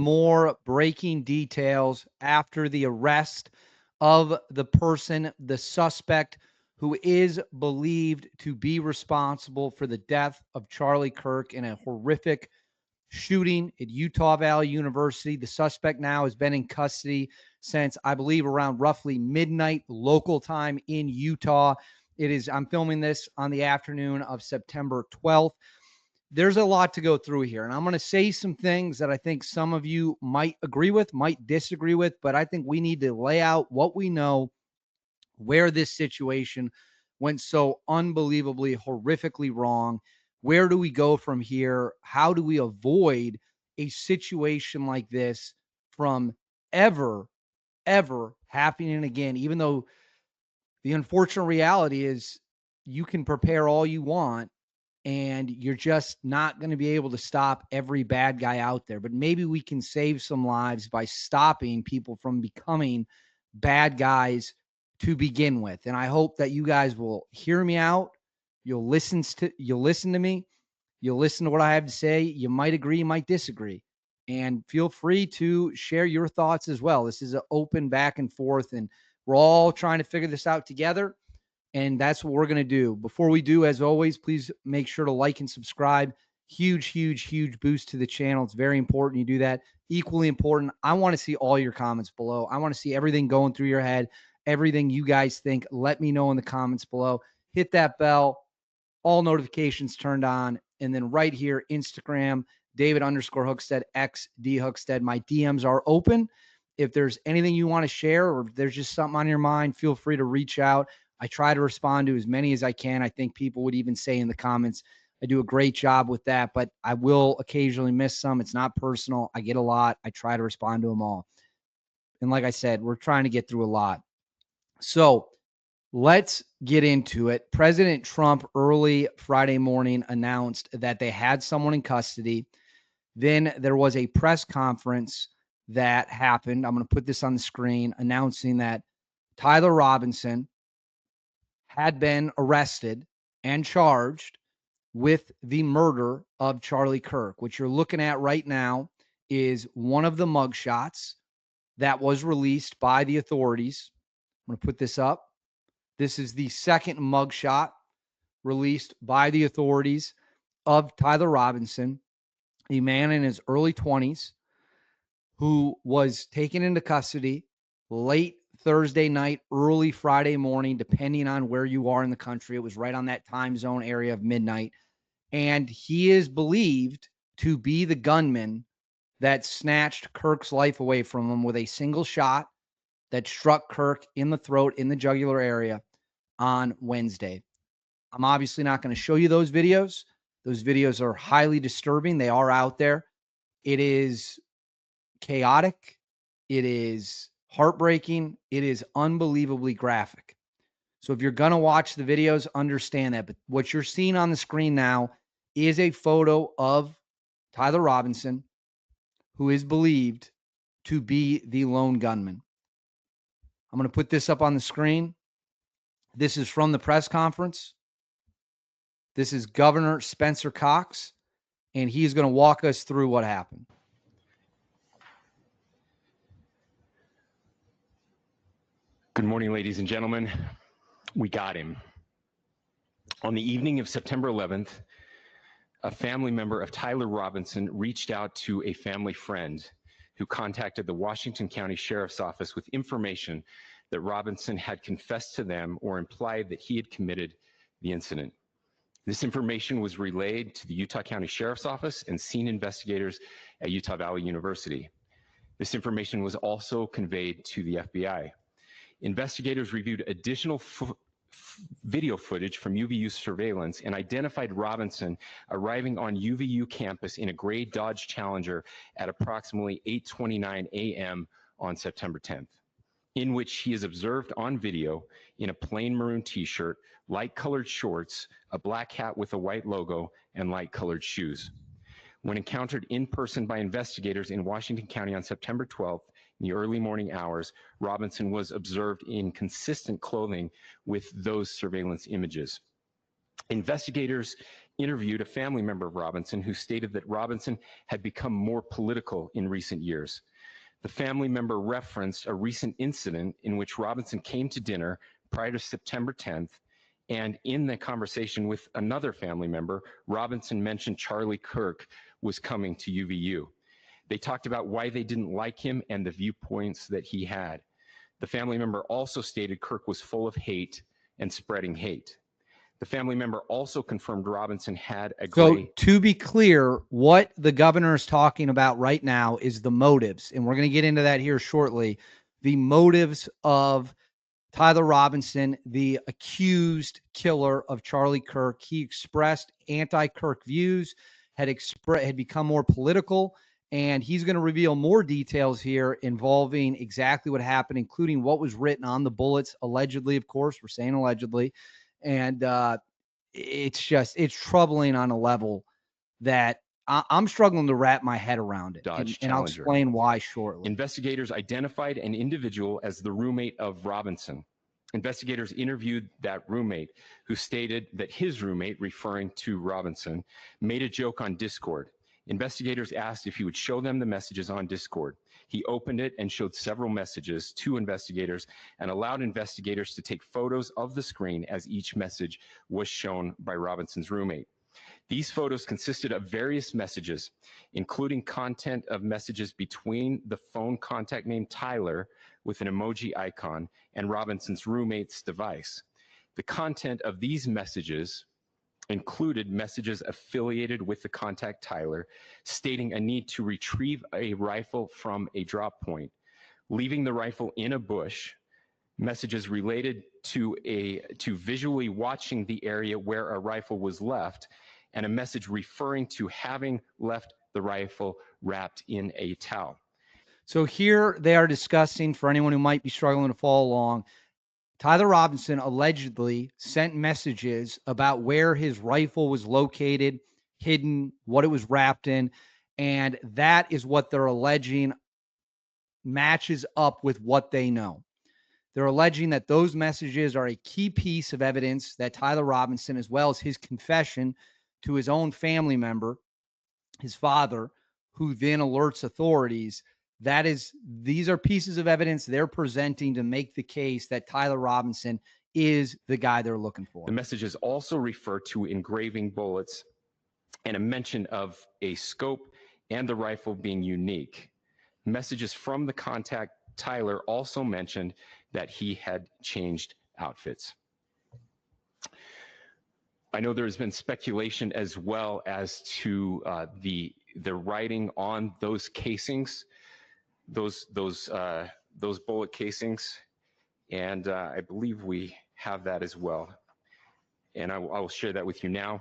More breaking details after the arrest of the person, the suspect who is believed to be responsible for the death of Charlie Kirk in a horrific shooting at Utah Valley University. The suspect now has been in custody since, I believe, around roughly midnight local time in Utah. I'm filming this on the afternoon of September 12th. There's a lot to go through here, and I'm going to say some things that I think some of you might agree with, might disagree with, but I think we need to lay out what we know, where this situation went so unbelievably, horrifically wrong. Where do we go from here? How do we avoid a situation like this from ever happening again? Even though the unfortunate reality is you can prepare all you want, and you're just not going to be able to stop every bad guy out there. But maybe we can save some lives by stopping people from becoming bad guys to begin with. And I hope that you guys will hear me out. You'll listen to me. You'll listen to what I have to say. You might agree, you might disagree. And feel free to share your thoughts as well. This is an open back and forth, and we're all trying to figure this out together. And that's what we're going to do. Before we do, as always, please make sure to like and subscribe. Huge boost to the channel. It's very important you do that. Equally important, I want to see all your comments below. I want to see everything going through your head, everything you guys think. Let me know in the comments below. Hit that bell, all notifications turned on. And then right here, Instagram, David_Hookstead, XD Hookstead. My DMs are open. If there's anything you want to share, or if there's just something on your mind, feel free to reach out. I try to respond to as many as I can. I think people would even say in the comments, I do a great job with that, but I will occasionally miss some. It's not personal. I get a lot. I try to respond to them all. And like I said, we're trying to get through a lot. So let's get into it. President Trump early Friday morning announced that they had someone in custody. Then there was a press conference that happened. I'm going to put this on the screen, announcing that Tyler Robinson had been arrested and charged with the murder of Charlie Kirk. What you're looking at right now is one of the mugshots that was released by the authorities. I'm going to put this up. This is the second mugshot released by the authorities of Tyler Robinson, a man in his early 20s who was taken into custody late Thursday night, early Friday morning, depending on where you are in the country. It was right on that time zone area of midnight. And he is believed to be the gunman that snatched Kirk's life away from him with a single shot that struck Kirk in the throat, in the jugular area on Wednesday. I'm obviously not going to show you those videos. Those videos are highly disturbing. They are out there. It is chaotic. It is heartbreaking. It is unbelievably graphic. So if you're going to watch the videos, understand that. But what you're seeing on the screen now is a photo of Tyler Robinson, who is believed to be the lone gunman. I'm going to put this up on the screen. This is from the press conference. This is Governor Spencer Cox, and he's going to walk us through what happened. Good morning, ladies and gentlemen. We got him. On the evening of September 11th, a family member of Tyler Robinson reached out to a family friend who contacted the Washington County Sheriff's Office with information that Robinson had confessed to them or implied that he had committed the incident. This information was relayed to the Utah County Sheriff's Office and scene investigators at Utah Valley University. This information was also conveyed to the FBI. Investigators reviewed additional video footage from UVU surveillance and identified Robinson arriving on UVU campus in a gray Dodge Challenger at approximately 8:29 a.m. on September 10th, in which he is observed on video in a plain maroon t-shirt, light-colored shorts, a black hat with a white logo, and light-colored shoes. When encountered in person by investigators in Washington County on September 12th, in the early morning hours, Robinson was observed in consistent clothing with those surveillance images. Investigators interviewed a family member of Robinson who stated that Robinson had become more political in recent years. The family member referenced a recent incident in which Robinson came to dinner prior to September 10th, and in the conversation with another family member, Robinson mentioned Charlie Kirk was coming to UVU. They talked about why they didn't like him and the viewpoints that he had. The family member also stated Kirk was full of hate and spreading hate. The family member also confirmed Robinson had a So to be clear, what the governor is talking about right now is the motives, and we're going to get into that here shortly. The motives of Tyler Robinson, the accused killer of Charlie Kirk. He expressed anti-Kirk views, had become more political, and he's going to reveal more details here involving exactly what happened, including what was written on the bullets, allegedly, of course, we're saying allegedly. And it's troubling on a level that I'm struggling to wrap my head around it. And I'll explain why shortly. Investigators identified an individual as the roommate of Robinson. Investigators interviewed that roommate, who stated that his roommate, referring to Robinson, made a joke on Discord. Investigators asked if he would show them the messages on Discord. He opened it and showed several messages to investigators and allowed investigators to take photos of the screen as each message was shown by Robinson's roommate. These photos consisted of various messages, including content of messages between the phone contact named Tyler with an emoji icon and Robinson's roommate's device. The content of these messages included messages affiliated with the contact Tyler, stating a need to retrieve a rifle from a drop point, leaving the rifle in a bush, messages related to visually watching the area where a rifle was left, and a message referring to having left the rifle wrapped in a towel. So here they are discussing, for anyone who might be struggling to follow along, Tyler Robinson allegedly sent messages about where his rifle was located, hidden, what it was wrapped in, and that is what they're alleging matches up with what they know. They're alleging that those messages are a key piece of evidence that Tyler Robinson, as well as his confession to his own family member, his father, who then alerts authorities, these are pieces of evidence they're presenting to make the case that Tyler Robinson is the guy they're looking for. The messages also refer to engraving bullets and a mention of a scope and the rifle being unique. Messages from the contact Tyler also mentioned that he had changed outfits. I know there has been speculation as well as to the writing on those casings, those bullet casings, and I believe we have that as well. And I will share that with you now.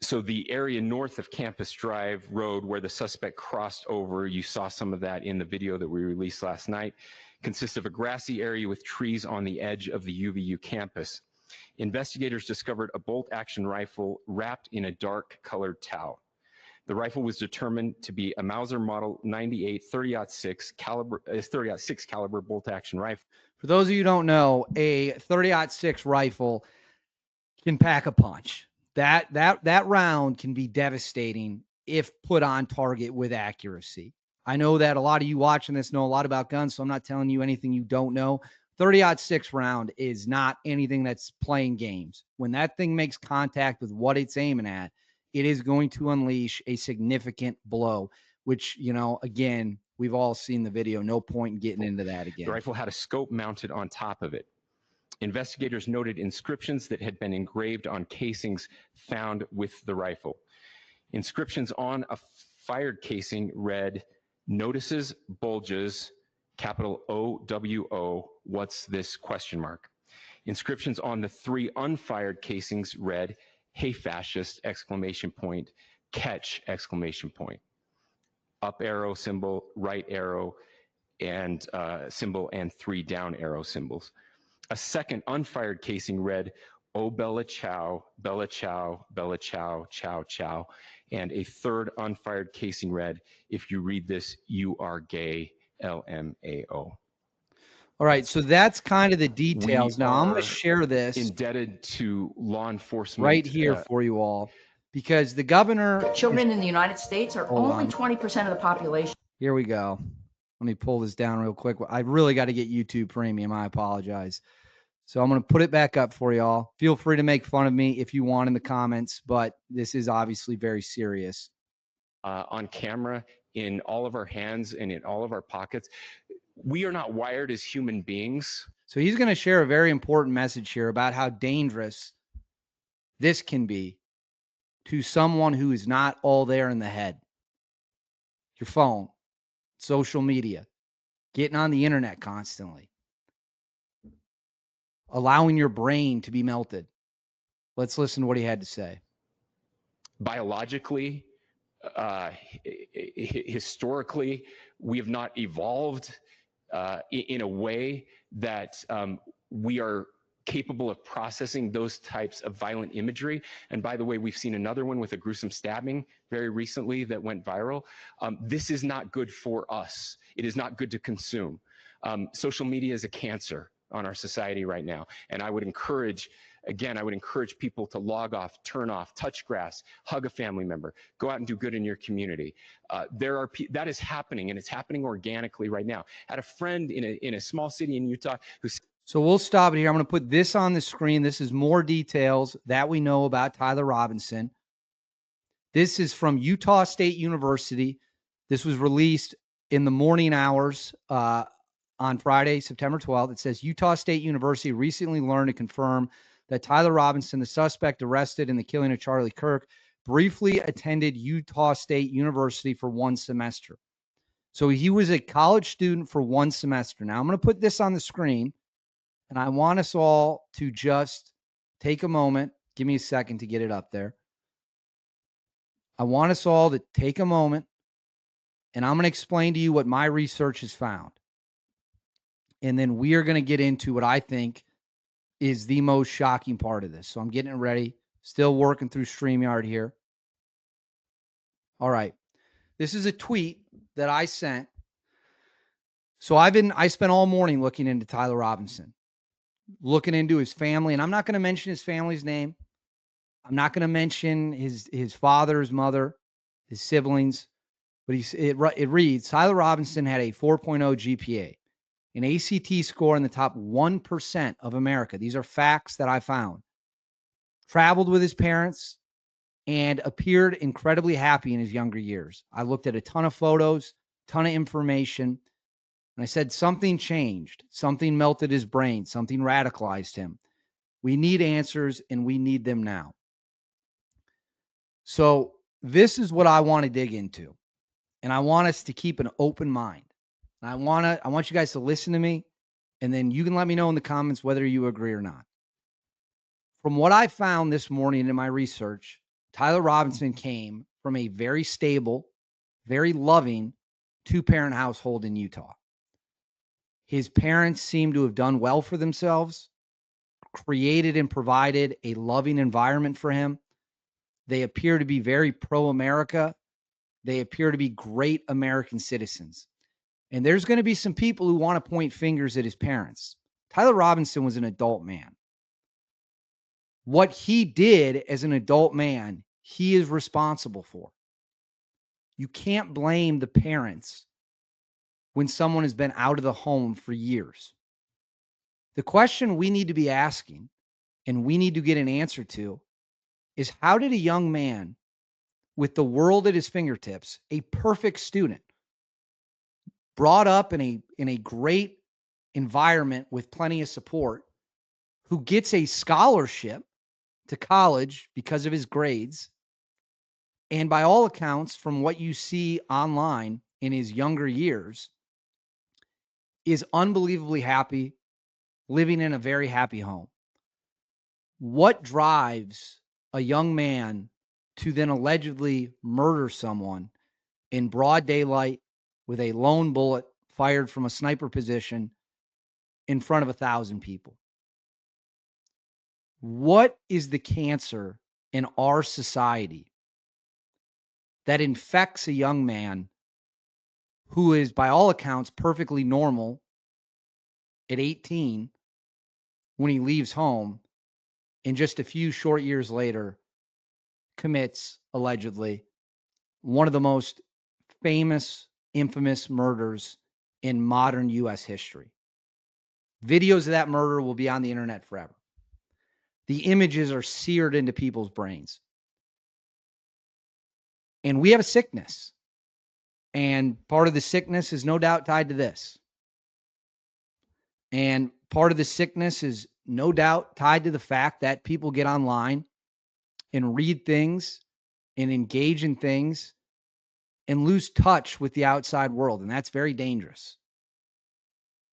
So the area north of Campus Drive Road where the suspect crossed over, you saw some of that in the video that we released last night, consists of a grassy area with trees on the edge of the UVU campus. Investigators discovered a bolt-action rifle wrapped in a dark colored towel. The rifle was determined to be a Mauser Model 98 30-06 caliber bolt-action rifle. For those of you who don't know, a 30-06 rifle can pack a punch. That round can be devastating if put on target with accuracy. I know that a lot of you watching this know a lot about guns, so I'm not telling you anything you don't know. 30-06 round is not anything that's playing games. When that thing makes contact with what it's aiming at, it is going to unleash a significant blow, which, again, we've all seen the video. No point in getting into that again. The rifle had a scope mounted on top of it. Investigators noted inscriptions that had been engraved on casings found with the rifle. Inscriptions on a fired casing read, "Notices, bulges, capital OWO, what's this, question mark." Inscriptions on the 3 unfired casings read, "Hey fascist, exclamation point, catch, exclamation point." Up arrow symbol, right arrow, and symbol, and 3 down arrow symbols. A second unfired casing read, "Oh Bella Chow, Bella Chow, Bella Chow, Chow Chow." And a third unfired casing read, "If you read this, you are gay, LMAO." All right, so that's kind of the We details. Now I'm going are to share this indebted to law enforcement right here for you all because the governor. Children in the United States are Hold only on. 20% of the population. Here we go. Let me pull this down real quick. I really got to get YouTube Premium. I apologize. So I'm going to put it back up for y'all. Feel free to make fun of me if you want in the comments, but this is obviously very serious. on camera in all of our hands and in all of our pockets. We are not wired as human beings. So he's going to share a very important message here about how dangerous this can be to someone who is not all there in the head. Your phone, social media, getting on the internet constantly, allowing your brain to be melted. Let's listen to what he had to say. Biologically, historically, we have not evolved in a way that we are capable of processing those types of violent imagery. And by the way, we've seen another one with a gruesome stabbing very recently that went viral. This is not good for us. It is not good to consume. Social media is a cancer on our society right now. And I would encourage, again, I would encourage people to log off, turn off, touch grass, hug a family member, go out and do good in your community. That is happening, and it's happening organically right now. I had a friend in a small city in Utah who. So we'll stop it here. I'm going to put this on the screen. This is more details that we know about Tyler Robinson. This is from Utah State University. This was released in the morning hours on Friday, September 12th. It says Utah State University recently learned to confirm that Tyler Robinson, the suspect arrested in the killing of Charlie Kirk, briefly attended Utah State University for one semester. So he was a college student for one semester. Now I'm going to put this on the screen, and I want us all to just take a moment. Give me a second to get it up there. I want us all to take a moment, and I'm going to explain to you what my research has found. And then we are going to get into what I think is the most shocking part of this. So I'm getting it ready. Still working through StreamYard here. All right. This is a tweet that I sent. So I spent all morning looking into Tyler Robinson, looking into his family, and I'm not going to mention his family's name. I'm not going to mention his father, his mother, his siblings, but it reads, Tyler Robinson had a 4.0 GPA, an ACT score in the top 1% of America. These are facts that I found. Traveled with his parents and appeared incredibly happy in his younger years. I looked at a ton of photos, ton of information, and I said something changed. Something melted his brain. Something radicalized him. We need answers, and we need them now. So this is what I want to dig into, and I want us to keep an open mind. And I want you guys to listen to me, and then you can let me know in the comments whether you agree or not. From what I found this morning in my research, Tyler Robinson came from a very stable, very loving two-parent household in Utah. His parents seem to have done well for themselves, created and provided a loving environment for him. They appear to be very pro-America. They appear to be great American citizens. And there's going to be some people who want to point fingers at his parents. Tyler Robinson was an adult man. What he did as an adult man, he is responsible for. You can't blame the parents when someone has been out of the home for years. The question we need to be asking, and we need to get an answer to, is how did a young man with the world at his fingertips, a perfect student, brought up in a great environment with plenty of support, who gets a scholarship to college because of his grades, and by all accounts, from what you see online in his younger years, is unbelievably happy, living in a very happy home. What drives a young man to then allegedly murder someone in broad daylight with a lone bullet fired from a sniper position in front of 1,000 people? What is the cancer in our society that infects a young man who is, by all accounts, perfectly normal, at 18 when he leaves home, and just a few short years later commits, allegedly, one of the most famous, infamous murders in modern U.S. history. Videos of that murder will be on the internet forever. The images are seared into people's brains. And we have a sickness. And part of the sickness is no doubt tied to this. And part of the sickness is no doubt tied to the fact that people get online and read things and engage in things and lose touch with the outside world. And that's very dangerous.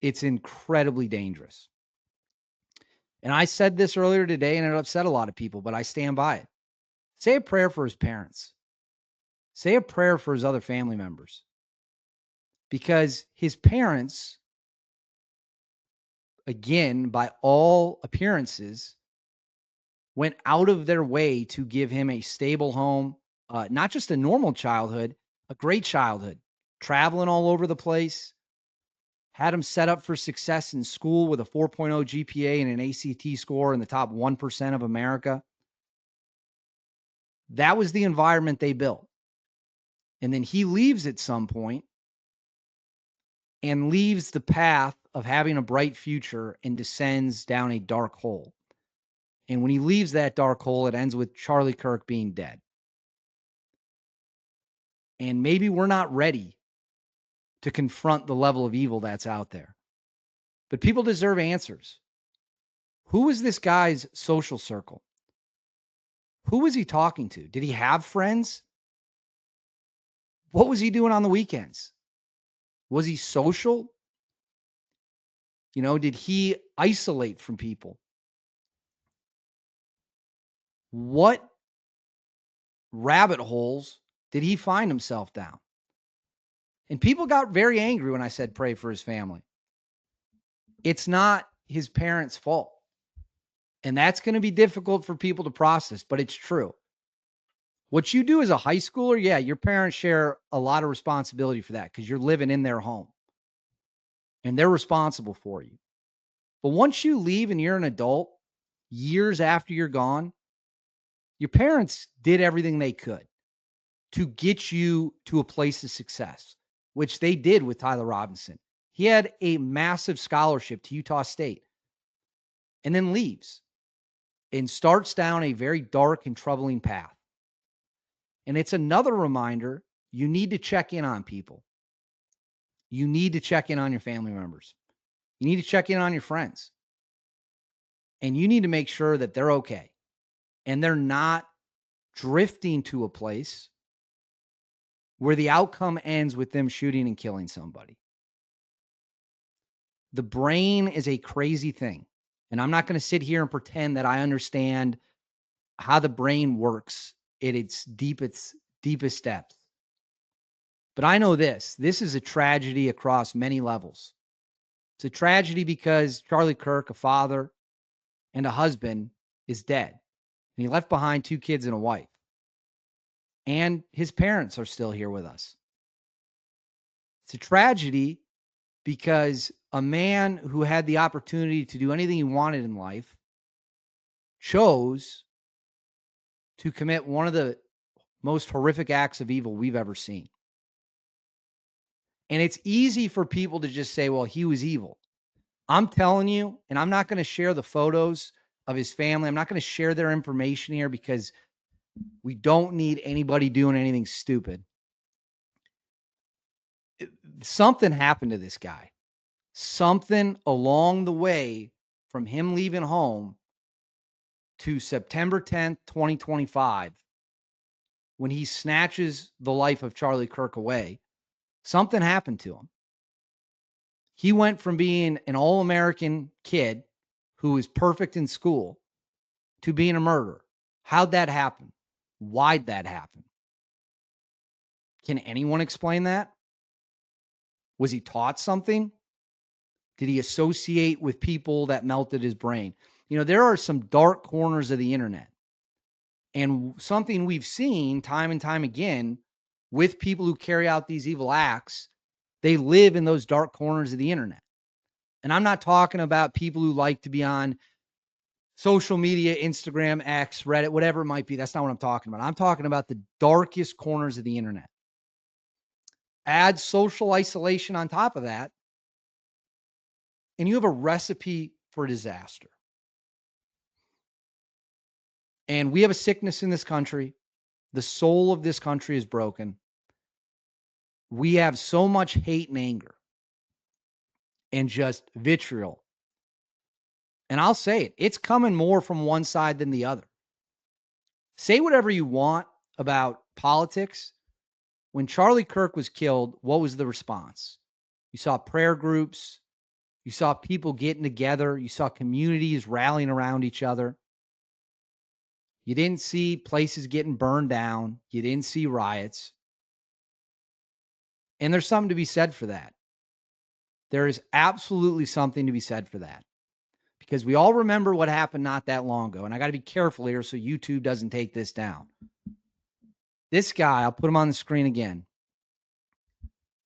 It's incredibly dangerous. And I said this earlier today, and it upset a lot of people, but I stand by it. Say a prayer for his parents. Say a prayer for his other family members. Because his parents, again, by all appearances, went out of their way to give him a stable home, not just a normal childhood, a great childhood, traveling all over the place, had him set up for success in school with a 4.0 GPA and an ACT score in the top 1% of America. That was the environment they built. And then he leaves at some point and leaves the path of having a bright future and descends down a dark hole. And when he leaves that dark hole, it ends with Charlie Kirk being dead. And maybe we're not ready to confront the level of evil that's out there. But people deserve answers. Who was this guy's social circle? Who was he talking to? Did he have friends? What was he doing on the weekends? Was he social? Did he isolate from people? What rabbit holes did he find himself down? And people got very angry when I said pray for his family. It's not his parents' fault. And that's going to be difficult for people to process, but it's true. What you do as a high schooler, yeah, your parents share a lot of responsibility for that because you're living in their home and they're responsible for you. But once you leave and you're an adult, years after you're gone, your parents did everything they could to get you to a place of success, which they did with Tyler Robinson. He had a massive scholarship to Utah State and then leaves and starts down a very dark and troubling path. And it's another reminder, you need to check in on people. You need to check in on your family members. You need to check in on your friends. And you need to make sure that they're okay and they're not drifting to a place where the outcome ends with them shooting and killing somebody. The brain is a crazy thing. And I'm not going to sit here and pretend that I understand how the brain works at its deepest depths. But I know this is a tragedy across many levels. It's a tragedy because Charlie Kirk, a father and a husband, is dead. And he left behind 2 kids and a wife. And his parents are still here with us. It's a tragedy because a man who had the opportunity to do anything he wanted in life chose to commit one of the most horrific acts of evil we've ever seen. And it's easy for people to just say, well, he was evil. I'm telling you, and I'm not going to share the photos of his family. I'm not going to share their information here because we don't need anybody doing anything stupid. Something happened to this guy. Something along the way from him leaving home to September 10th, 2025, when he snatches the life of Charlie Kirk away, something happened to him. He went from being an all-American kid who was perfect in school to being a murderer. How'd that happen? Why'd that happen? Can anyone explain that? Was he taught something? Did he associate with people that melted his brain? There are some dark corners of the internet. And something we've seen time and time again with people who carry out these evil acts, they live in those dark corners of the internet. And I'm not talking about people who like to be on social media, Instagram, X, Reddit, whatever it might be. That's not what I'm talking about. I'm talking about the darkest corners of the internet. Add social isolation on top of that, and you have a recipe for disaster. And we have a sickness in this country. The soul of this country is broken. We have so much hate and anger and just vitriol. And I'll say it, it's coming more from one side than the other. Say whatever you want about politics. When Charlie Kirk was killed, what was the response? You saw prayer groups. You saw people getting together. You saw communities rallying around each other. You didn't see places getting burned down. You didn't see riots. And there's something to be said for that. There is absolutely something to be said for that. Because we all remember what happened not that long ago. And I got to be careful here so YouTube doesn't take this down. This guy, I'll put him on the screen again.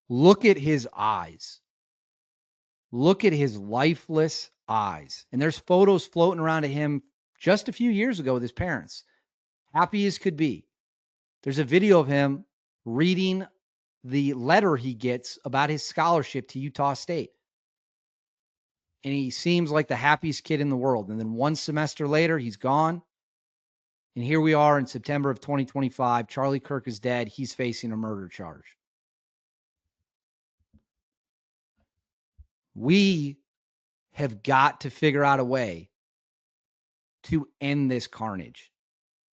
Look at his eyes. Look at his lifeless eyes. And there's photos floating around of him just a few years ago with his parents. Happy as could be. There's a video of him reading the letter he gets about his scholarship to Utah State. And he seems like the happiest kid in the world. And then one semester later, he's gone. And here we are in September of 2025. Charlie Kirk is dead. He's facing a murder charge. We have got to figure out a way to end this carnage.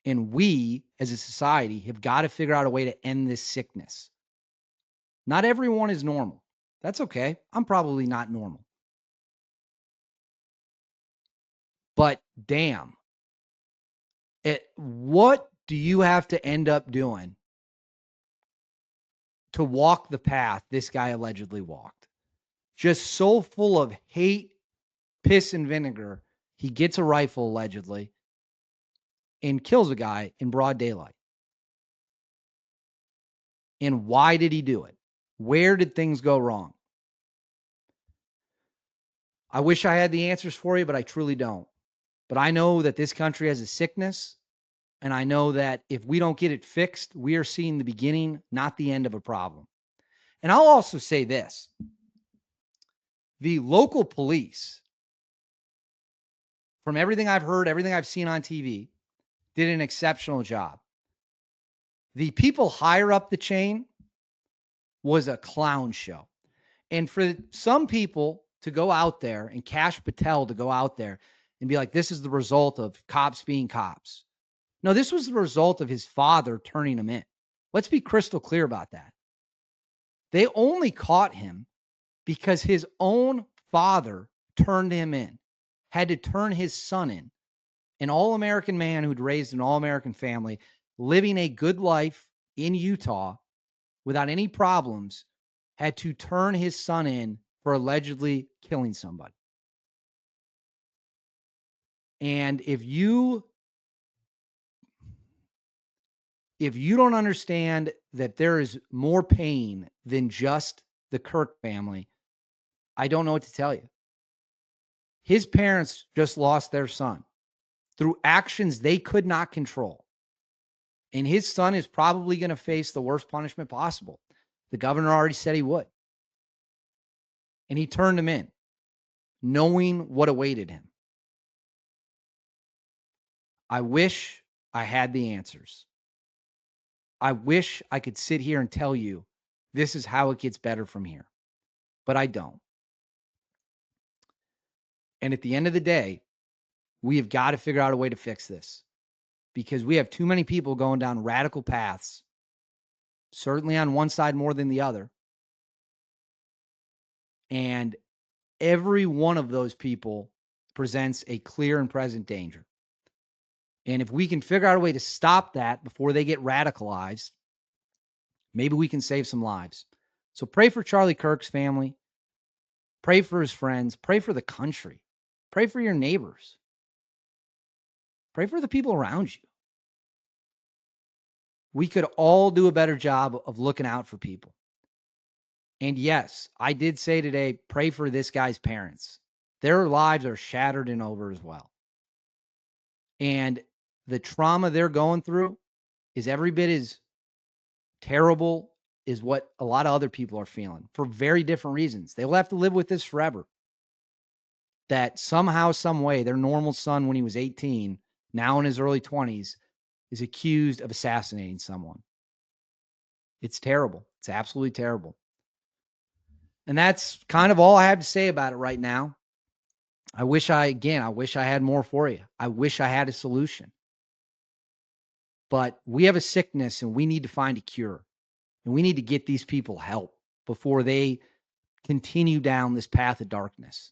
And we, as a society, have got to figure out a way to end this sickness. Not everyone is normal. That's okay. I'm probably not normal. But damn, what do you have to end up doing to walk the path this guy allegedly walked? Just so full of hate, piss, and vinegar, he gets a rifle allegedly and kills a guy in broad daylight. And why did he do it? Where did things go wrong? I wish I had the answers for you, but I truly don't. But I know that this country has a sickness, and I know that if we don't get it fixed, we are seeing the beginning, not the end of a problem. And I'll also say this. The local police, from everything I've heard, everything I've seen on TV, did an exceptional job. The people higher up the chain was a clown show. And for some people to go out there and Cash Patel to go out there and be like, this is the result of cops being cops. No, this was the result of his father turning him in. Let's be crystal clear about that. They only caught him because his own father turned him in, had to turn his son in, an all-American man who'd raised an all-American family, living a good life in Utah without any problems, had to turn his son in for allegedly killing somebody. And if you don't understand that there is more pain than just the Kirk family, I don't know what to tell you. His parents just lost their son through actions they could not control. And his son is probably going to face the worst punishment possible. The governor already said he would. And he turned him in, knowing what awaited him. I wish I had the answers. I wish I could sit here and tell you this is how it gets better from here. But I don't. And at the end of the day, we have got to figure out a way to fix this because we have too many people going down radical paths, certainly on one side more than the other. And every one of those people presents a clear and present danger. And if we can figure out a way to stop that before they get radicalized, maybe we can save some lives. So pray for Charlie Kirk's family. Pray for his friends. Pray for the country. Pray for your neighbors. Pray for the people around you. We could all do a better job of looking out for people. And yes, I did say today, pray for this guy's parents. Their lives are shattered and over as well. And the trauma they're going through is every bit as terrible as what a lot of other people are feeling for very different reasons. They'll have to live with this forever. That somehow, some way, their normal son, when he was 18, now in his early 20s, is accused of assassinating someone. It's terrible. It's absolutely terrible. And that's kind of all I have to say about it right now. I wish I had more for you. I wish I had a solution. But we have a sickness and we need to find a cure. And we need to get these people help before they continue down this path of darkness.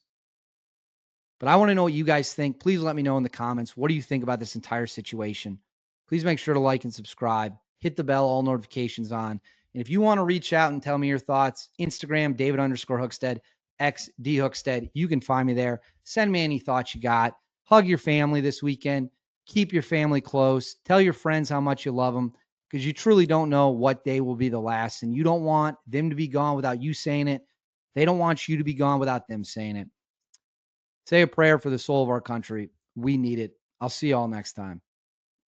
But I want to know what you guys think. Please let me know in the comments. What do you think about this entire situation? Please make sure to like and subscribe. Hit the bell, all notifications on. And if you want to reach out and tell me your thoughts, Instagram, David_Hookstead, XDHookstead. You can find me there. Send me any thoughts you got. Hug your family this weekend. Keep your family close. Tell your friends how much you love them, because you truly don't know what day will be the last, and you don't want them to be gone without you saying it. They don't want you to be gone without them saying it. Say a prayer for the soul of our country. We need it. I'll see y'all next time.